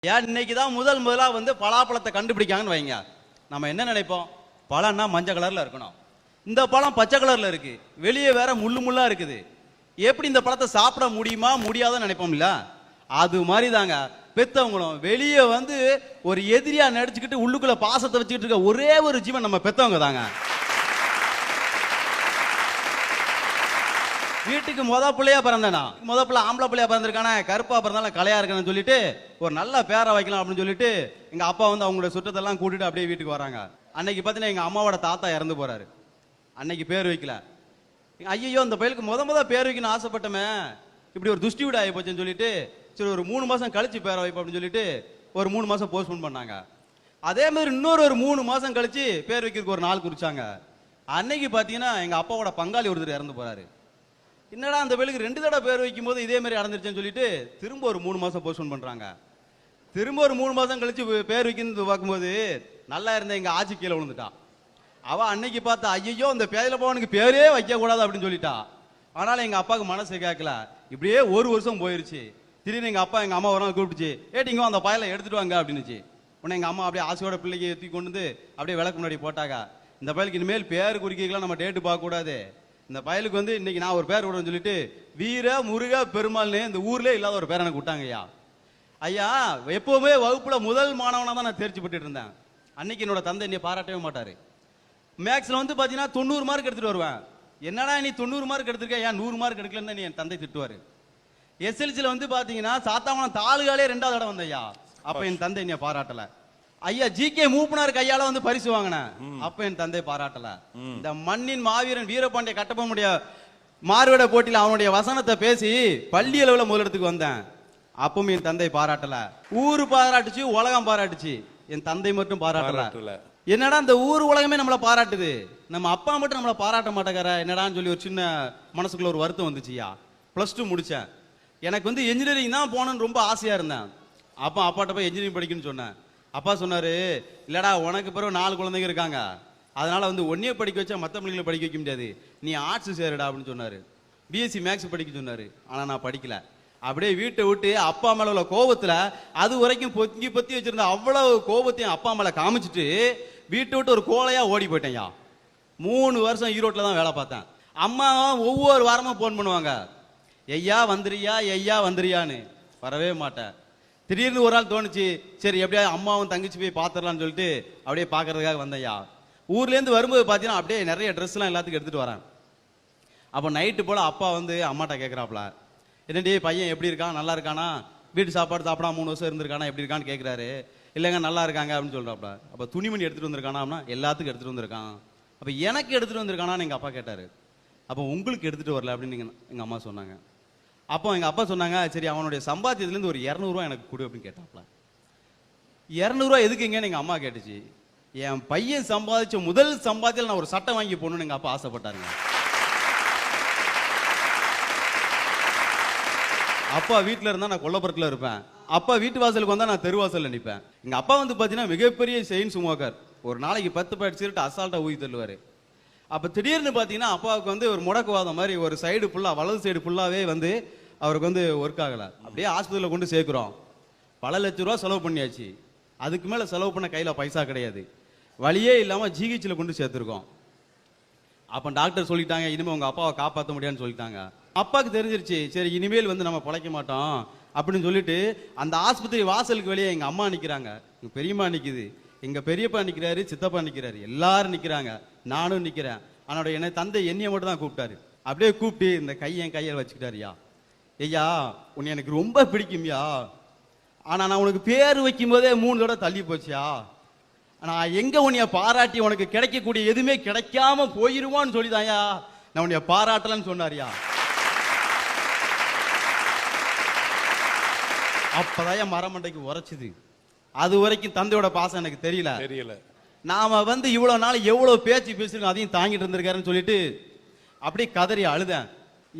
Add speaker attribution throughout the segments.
Speaker 1: ஏன் இன்னைக்கு தான் முதலா வந்து பலாப்பழத்தை கண்டுபிடிக்காங்கன்னு வைங்க. நம்ம என்ன நினைப்போம்? பழம்னா மஞ்சள் கலர்ல இருக்கணும். இந்த பழம் பச்சை கலர்ல இருக்கு, வெளியே வேற முள்ளு முள்ளா இருக்குது. எப்படி இந்த பழத்தை சாப்பிட முடியுமா முடியாதுன்னு நினைப்போம்ல. அது மாதிரி தாங்க பெத்தவங்களும் வெளியே வந்து ஒரு எதிரியா நடிச்சுக்கிட்டு உள்ளுக்குள்ள பாசத்தை வச்சுக்கிட்டு இருக்க ஒரே ஒரு ஜீவன் நம்ம பெத்தவங்க தாங்க. வீட்டுக்கு பிள்ளையா பிறந்தேனா, பிள்ளை ஆம்பளை பிள்ளையா பிறந்திருக்கானே, கருப்பா பிறந்தாலும் கலையா இருக்கணும்னு சொல்லிட்டு ஒரு நல்ல பேரை வைக்கலாம் அப்படின்னு சொல்லிட்டு எங்க அப்பா வந்து அவங்களோட சுற்றத்தெல்லாம் கூட்டிட்டு அப்படியே வீட்டுக்கு வராங்க. அன்னைக்கு பார்த்தீங்கன்னா எங்க அம்மாவோட தாத்தா இறந்து போறாரு. அன்னைக்கு பேர் வைக்கல. ஐயோ இந்த பையலுக்கு பேர் வைக்கணும்னு ஆசைப்பட்டமே, இப்படி ஒரு துஷ்டி வீடு ஆகி போச்சுன்னு சொல்லிட்டு சரி ஒரு 3 மாசம் கழிச்சு பேரை வைப்போம் அப்படின்னு சொல்லிட்டு ஒரு 3 மாசம் போஸ்ட்போன் பண்ணாங்க. அதே மாதிரி இன்னொரு 3 மாசம் கழிச்சு பேர் வைக்கிறதுக்கு ஒரு நாள் குறிச்சாங்க. அன்னைக்கு பாத்தீங்கன்னா எங்க அப்பாவோட பங்காளி ஒருத்தர் இறந்து போறாரு. என்னடா அந்த பேருக்கு 2 தடவை பேர் வைக்கும் போது இதே மாதிரி நடந்துருச்சுன்னு சொல்லிட்டு திரும்ப ஒரு 3 மாசம் போஸ்ட்போன் பண்றாங்க. திரும்ப ஒரு 3 மாசம் கழிச்சு பேர் வைக்கிறது பார்க்கும்போது நல்லா இருந்த எங்க ஆட்சி கீழே விழுந்துட்டா. அவ அன்னைக்கு பார்த்தா ஐயோ இந்த பேரில போவனுக்கு பேரே வைக்க கூடாது அப்படின்னு சொல்லிட்டா. ஆனாலும் எங்க அப்பாவுக்கு மனசு கேட்கல. இப்படியே ஒரு வருஷம் போயிருச்சு. திடீர்னு எங்க அப்பா எங்க அம்மா ஒரு நாள் கூப்பிட்டுச்சு, ஏட்டிங்க அந்த பாயில எடுத்துட்டு வாங்க அப்படின்னுச்சு. உடனே எங்க அம்மா அப்படியே ஆசையோட பிள்ளைக்கு தூக்கி கொண்டு வந்து அப்படியே விளக்கு முன்னாடி போட்டாங்க. இந்த பயலுக்கு இனிமேல் பேர் குறிக்கலாம் நம்ம டேட்டு பார்க்க கூடாது. இந்த பயலுக்கு வந்து இன்னைக்கு நான் ஒரு பேர் விடுறேன்னு சொல்லிட்டு வீர முருக பெருமாள்னு இந்த ஊர்லயே இல்லாத ஒரு பேர் எனக்கு விட்டாங்க. ஐயா ஐயா எப்பவுமே வகுப்புல முதல் மாணவனா தான் நான் தேர்ச்சி பெற்றுட்டு இருந்தேன். அன்னைக்கு என்னோட தந்தை என்னை பாராட்டவே மாட்டாரு. மேக்ஸ்ல வந்து பாத்தீங்கன்னா 90 மார்க் எடுத்துட்டு வருவேன். என்னடா நீ 90 மார்க் எடுத்திருக்க, ஏன் 100 மார்க் எடுக்கலன்னு நீ என் தந்தை திட்டுவாரு. எஸ்எல்சில வந்து பாத்தீங்கன்னா சாத்தாமலம் தாளுகாலே 2வது இடம் வந்தையா. அப்ப என் தந்தை என்னை பாராட்டல. ஐயா ஜிகே மூப்பனார் கையால வந்து பரிசு வாங்கினேன். அப்ப என் தந்தை பாராட்டல. இந்த மண்ணின் மாவீரன் வீரபாண்டிய கட்டபொம்மனுடைய மாறுவிட போட்டியில அவனுடைய வசனத்தை பேசி பள்ளி அளவுல முதலிடத்துக்கு வந்தேன். அப்பவும் என் தந்தை பாராட்டல. ஊரு பாராட்டுச்சு, உலகம் பாராட்டுச்சு, என் தந்தை மட்டும் பாராட்டல. என்னடா இந்த ஊர் உலகமே நம்மளை பாராட்டுது, நம்ம அப்பா மட்டும் நம்மளை பாராட்ட மாட்டேங்கிற என்னடான்னு சொல்லி ஒரு சின்ன மனசுக்குள்ள ஒரு வருத்தம் வந்துச்சுயா. +2 முடிச்சேன். எனக்கு வந்து இன்ஜினியரிங் தான் போகணும்னு ரொம்ப ஆசையா இருந்தேன். அப்பா அப்பாட்ட போய் இன்ஜினியரிங் படிக்கணும்னு சொன்னேன். அப்பா சொன்னாரு, இல்லடா உனக்கு பிறகு 4 குழந்தைங்க இருக்காங்க, அதனால வந்து ஒன்னே படிக்க வச்சா மற்ற பிள்ளைங்களை படிக்க வைக்க முடியாது, நீ ஆர்ட்ஸ் சேருடா அப்படின்னு சொன்னாரு. பிஎஸ்சி மேக்ஸ் படிக்க சொன்னாரு. ஆனா நான் படிக்கல. அப்படியே வீட்டை விட்டு அப்பா மேல உள்ள கோபத்துல அது வரைக்கும் பொத்தி வச்சிருந்த அவ்வளவு கோபத்தையும் அப்பா மேல காமிச்சிட்டு வீட்டை விட்டு ஒரு கோலையா ஓடி போயிட்டேன்யா. 3 வருஷம் ஈரோட்டில் தான் வேலை பார்த்தேன். அம்மா ஒவ்வொரு வாரமும் போன் பண்ணுவாங்க, ஐயா வந்துறியா ஐயா வந்துறியான்னு. வரவே மாட்டேன். திடீர்னு ஒரு நாள் தோணுச்சு, சரி எப்படியா அம்மாவும் தங்கச்சி போய் பார்த்துடலான்னு சொல்லிட்டு அப்படியே பார்க்கறதுக்காக வந்தையா. ஊர்லேருந்து வரும்போது பார்த்தீங்கன்னா அப்படியே நிறைய ட்ரெஸ்லாம் எல்லாத்துக்கும் எடுத்துட்டு வரேன். அப்போ நைட்டு போல அப்பா வந்து அம்மாட்ட கேட்குறாப்ல, என்னடி பையன் எப்படி இருக்கான், நல்லா இருக்கானா, வீட்டு சாப்பாடு சாப்பிடா 3 வருஷம் இருந்திருக்கானா, எப்படி இருக்கான்னு கேட்குறாரு. இல்லைங்க நல்லா இருக்காங்க அப்படின்னு சொல்றாப்ல. அப்போ துணிமணி எடுத்துட்டு வந்திருக்கானா, எல்லாத்துக்கும் எடுத்துட்டு வந்திருக்கான். அப்போ எனக்கு எடுத்துட்டு வந்திருக்கானான்னு எங்க அப்பா கேட்டாரு. அப்போ உங்களுக்கு எடுத்துட்டு வரல அப்படின்னு எங்க அம்மா சொன்னாங்க. அப்போ எங்க அப்பா சொன்னாங்க, சரி அவனுடைய சம்பாத்தியத்துலேருந்து ஒரு 200 ரூபா எனக்கு கொடு அப்படின்னு கேட்டாப்ல. 200 ரூபா எதுக்குங்கன்னு எங்க அம்மா கேட்டுச்சு. என் பையன் சம்பாதிச்ச முதல் சம்பாத்தியில் நான் ஒரு சட்டை வாங்கி போகணும்னு எங்க அப்பா ஆசைப்பட்டாருங்க. அப்பா வீட்டுல இருந்தா நான் கொல்லப்புறத்துல இருப்பேன், அப்பா வீட்டு வாசலுக்கு வந்தா நான் தெருவாசல்ல நிற்பேன். எங்க அப்பா வந்து பாத்தீங்கன்னா மிகப்பெரிய செயின் சுமோக்கர். ஒரு நாளைக்கு 10 பாக்கெட் சிகரெட் அசால்ட்டா ஊதி தள்ளுவாரு. அப்ப திடீர்னு பாத்தீங்கன்னா அப்பாவுக்கு வந்து ஒரு முடக்குவாதம் மாதிரி ஒரு சைடு ஃபுல்லா, வலது சைடு ஃபுல்லாவே வந்து அவருக்கு வந்து ஒர்க் ஆகல. அப்படியே ஆஸ்பத்திரியில கொண்டு சேர்க்கிறோம். பல லட்சம் ரூபா செலவு பண்ணியாச்சு. அதுக்கு மேல செலவு பண்ண கையில பைசா கிடையாது. வழியே இல்லாம ஜிஹெச்ல கொண்டு சேர்த்திருக்கோம். அப்ப டாக்டர் சொல்லிட்டாங்க, இனிமே உங்க அப்பாவை காப்பாற்ற முடியாதுன்னு சொல்லிட்டாங்க. அப்பாவுக்கு தெரிஞ்சிருச்சு, சரி இனிமேல் வந்து நம்ம பிழைக்க மாட்டோம் அப்படின்னு சொல்லிட்டு அந்த ஆஸ்பத்திரி வாசலுக்கு வெளியே எங்க அம்மா நிக்கிறாங்க, எங்க பெரியம்மா நிக்குது, எங்க பெரியப்பா நிக்கிறாரு, சித்தப்பா நிக்கிறாரு, எல்லாரும் நிக்கிறாங்க, நானும் நிக்கிறேன். ஆனோட என்ன தந்தை என்னைய மட்டும் தான் கூப்பிட்டாரு. அப்படியே கூப்பிட்டு இந்த என் கையில் வச்சுக்கிட்டாருயா. ஐயா உன்னை எனக்கு ரொம்ப பிடிக்கும்யா, ஆனா நான் உனக்கு பேர் வைக்கும் போதே 3 தடவை தள்ளி போச்சியா. நான் எங்க உன்னைய பாராட்டி உனக்கு கிடைக்கக்கூடிய எதுவுமே கிடைக்காம போயிருவான்னு சொல்லிதாயா நான் உன்னைய பாராட்டலன்னு சொன்னாரியா. அப்பதான் மரமண்டைக்கு உரைச்சுது. அது வரைக்கும் தந்தையோட பாசம் எனக்கு தெரியல. நாம வந்து இவ்வளவு நாள் எவ்வளவு பேச்சு பேசிருக்கோம், அதையும் தாங்கிட்டு இருந்திருக்காருன்னு சொல்லிட்டு அப்படியே கதறி அழுதேன்.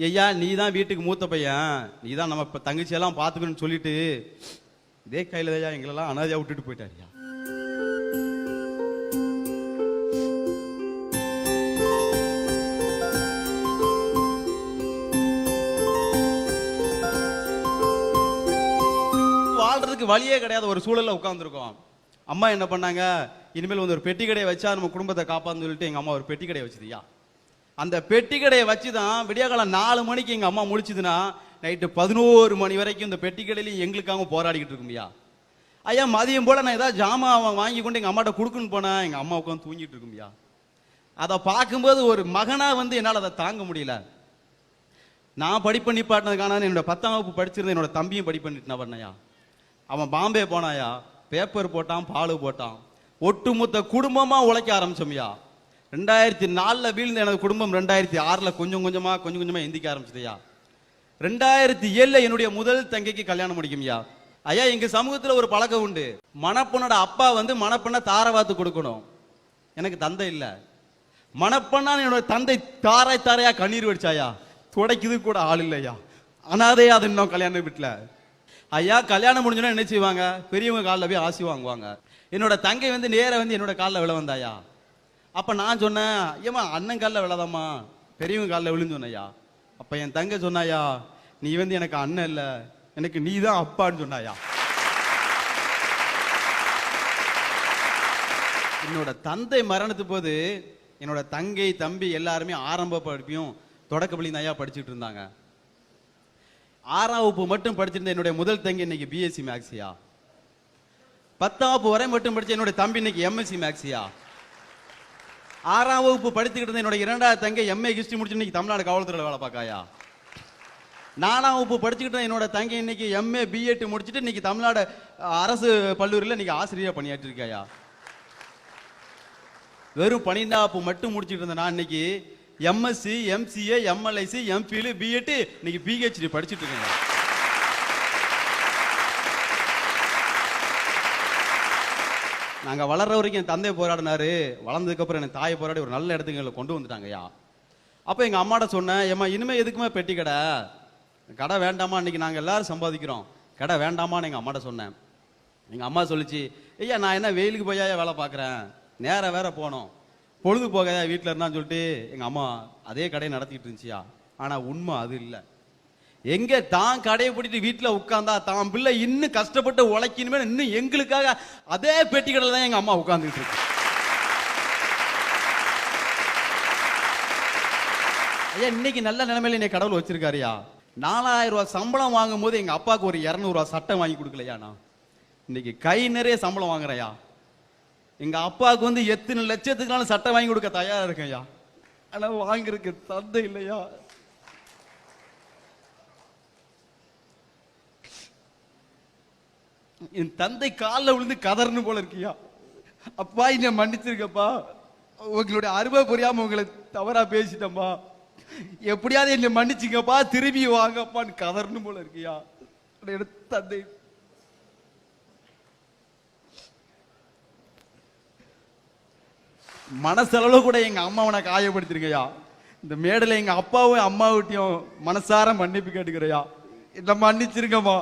Speaker 1: ஐயா நீ தான் வீட்டுக்கு மூத்த பையன், நீ தான் நம்ம தங்கச்சி எல்லாம் பாத்துக்கணும்னு சொல்லிட்டு இதே கையில ஐயா எங்களெல்லாம் அனாதையா விட்டுட்டு போயிட்டாருயா. வாழ்றதுக்கு அம்மாவுக்கு வழியே கிடையாது, ஒரு சூழல்ல உட்கார்ந்துருக்கோம். அம்மா என்ன பண்ணாங்க, இனிமேல் வந்து ஒரு பெட்டி கடையை வச்சா நம்ம குடும்பத்தை காப்பான்னு சொல்லிட்டு எங்க அம்மா ஒரு பெட்டி கடையை வச்சுதுயா. அந்த பெட்டி கடையை வச்சுதான் விடியகாலம் 4 மணிக்கு எங்க அம்மா முடிச்சுதுன்னா நைட்டு 11 மணி வரைக்கும் இந்த பெட்டி கடையிலையும் எங்களுக்காக போராடிக்கிட்டு இருக்கும்யா. ஐயா மதியம் போல நான் ஏதாவது ஜாமான் வாங்கி கொண்டு எங்க அம்மாட்ட கொடுக்குன்னு போனேன், எங்க அம்மா உட்காந்து தூங்கிட்டு இருக்கும்யா. அதை பார்க்கும்போது ஒரு மகனா வந்து என்னால் அதை தாங்க முடியல. நான் படிப்பு நிப்பாட்டினதுக்கான என்னோட 10ஆம் வகுப்பு படிச்சிருந்த என்னோட தம்பியும் படிப்பு நிப்பாட்டினாயா. அவன் பாம்பே போனாயா, பேப்பர் போட்டான், பால் போட்டான், ஒட்டுமொத்த குடும்பமா உழைக்க ஆரம்பிச்சோம்யா. 2004 வீழ்ந்த எனது குடும்பம் 2006 கொஞ்சம் கொஞ்சமா எந்திக்க ஆரம்பிச்சதையா. 2007 என்னுடைய முதல் தங்கைக்கு கல்யாணம் முடிக்கும்யா. ஐயா எங்க சமூகத்துல ஒரு பழக்கம் உண்டு, மணப்பெண்ணோட அப்பா வந்து மணப்பெண்ணை தாரவாத்து கொடுக்கணும். எனக்கு தந்தை இல்ல, மணப்பெண்ணான் என்னோட தந்தை தாராய் தாரையா கண்ணீர் வடிச்சாயா, துடைக்குது கூட ஆள் இல்லையா, அனாதையா அது இன்னும் கல்யாணம் வீட்டுல. ஐயா கல்யாணம் முடிஞ்சோன்னா என்ன செய்வாங்க, பெரியவங்க காலில் போய் ஆசி வாங்குவாங்க. என்னோட தங்கை வந்து நேர வந்து என்னோட காலில் விழ வந்தாயா. அப்ப நான் சொன்னேன், ஏமா அண்ணன் காலில் விழாதாம்மா, பெரியவங்க காலில் விழுந்து சொன்னையா. அப்ப என் தங்கை சொன்னாயா, நீ வந்து எனக்கு அண்ணன் இல்ல, எனக்கு நீ தான் அப்பான்னு சொன்னாயா. என்னோட தந்தை மரணத்து போது என்னோட தங்கை தம்பி எல்லாருமே ஆரம்ப படிப்பையும் தொடக்க பள்ளியும் தான் படிச்சுட்டு இருந்தாங்க. 6ஆம் வகுப்பு மட்டும் படிச்சிருந்த என்னுடைய முதல் தங்கி இன்னைக்கு பிஎஸ்சி மேக்ஸியா. 10ஆம் வகுப்பு வரை மட்டும் படிச்ச என்னுடைய தம்பி இன்னைக்கு எம்எஸ்சி மேக்ஸியா. 6ஆம் வகுப்பு படித்துக்கிட்டு இருந்த என்னுடைய 2வது தங்கை எம்ஏ ஹிஸ்டரி முடிச்சு இன்னைக்கு தமிழ்நாடு காவல்துறையில் வேலை பார்க்காயா. 4ஆம் வகுப்பு படிச்சுக்கிட்டு என்னோட தங்கை இன்னைக்கு எம்ஏ பிஎட் முடிச்சுட்டு இன்னைக்கு தமிழ்நாடு அரசு பல்லூரியில் இன்னைக்கு ஆசிரியர் பணியாற்றி இருக்காயா. வெறும் 12ஆம் வகுப்பு மட்டும் முடிச்சுட்டு இருந்த நான் இன்னைக்கு எம்எஸ்சி எம்சிஏ எம்எல்ஐசி எம்பிஎல் பிஎட் இன்னைக்கு பிஹெச்டி படிச்சுட்டு இருக்கேன். நாங்க வளர்ற வரைக்கும் என் தந்தை போராடினாரு, வளர்ந்ததுக்கு அப்புறம் என் தாயை போராடி ஒரு நல்ல இடத்துக்கு எங்களை கொண்டு வந்துட்டாங்கய்யா. அப்ப எங்க அம்மாட்ட சொன்னேன், ஏமா இனிமே எதுக்குமே பெட்டி கடை வேண்டாமா, இன்னைக்கு நாங்க எல்லாரும் சம்பாதிக்கிறோம், கடை வேண்டாமான்னு எங்க அம்மாட்ட சொன்னேன். எங்க அம்மா சொல்லிச்சு, ஐயா நான் என்ன வெயிலுக்கு போயா வேலை பார்க்குறேன், நேரம் வேற போனோம், பொழுது போகையா வீட்டில் இருந்தான்னு சொல்லிட்டு எங்க அம்மா அதே கடையை நடத்திட்டு இருந்துச்சியா. ஆனா உண்மை அது இல்லை. எங்க தான் கடையை போட்டுட்டு வீட்டுல உட்கார்ந்தா தான் பிள்ளை இன்னும் கஷ்டப்பட்டு உழைக்கணுமே, இன்னும் எங்களுக்காக அதே பெட்டி கடையில் தான் எங்க அம்மா உட்கார்ந்துட்டு இருக்கு. ஐயா இன்னைக்கு நல்ல நிலைமையில என்னை கடவுள் வச்சிருக்காருயா. 4000 ரூபாய் சம்பளம் வாங்கும் போது எங்க அப்பாவுக்கு ஒரு 200 ரூபாய் சட்டை வாங்கி கொடுக்கலையா. நான் இன்னைக்கு கை நிறைய சம்பளம் வாங்குறையா. எங்க அப்பாவுக்கு வந்து எத்தனை லட்சத்துக்குனாலும் சட்டை வாங்கி கொடுக்க தயாரா இருக்கேன்யா. ஆனா வாங்கிருக்கு தந்தை இல்லையா. என் தந்தை காலில் விழுந்து கதறன்னு போல இருக்கியா. அப்பா என்ன மன்னிச்சிருக்கப்பா, உங்களுடைய அருமை புரியாம உங்களை தவறா பேசிட்டப்பா, எப்படியாவது என்ன மன்னிச்சுங்கப்பா, திரும்பி வாங்கப்பான்னு கதறன்னு போல இருக்கியா. தந்தை மனசளவு கூட எங்க அம்மாவை காயப்படுத்திருக்கையா. இந்த மேடையில எங்க அப்பாவும் அம்மாவிட்டையும் மனசார மன்னிப்பு கேட்டுக்கிறையா, என்ன மன்னிச்சிருக்கமா.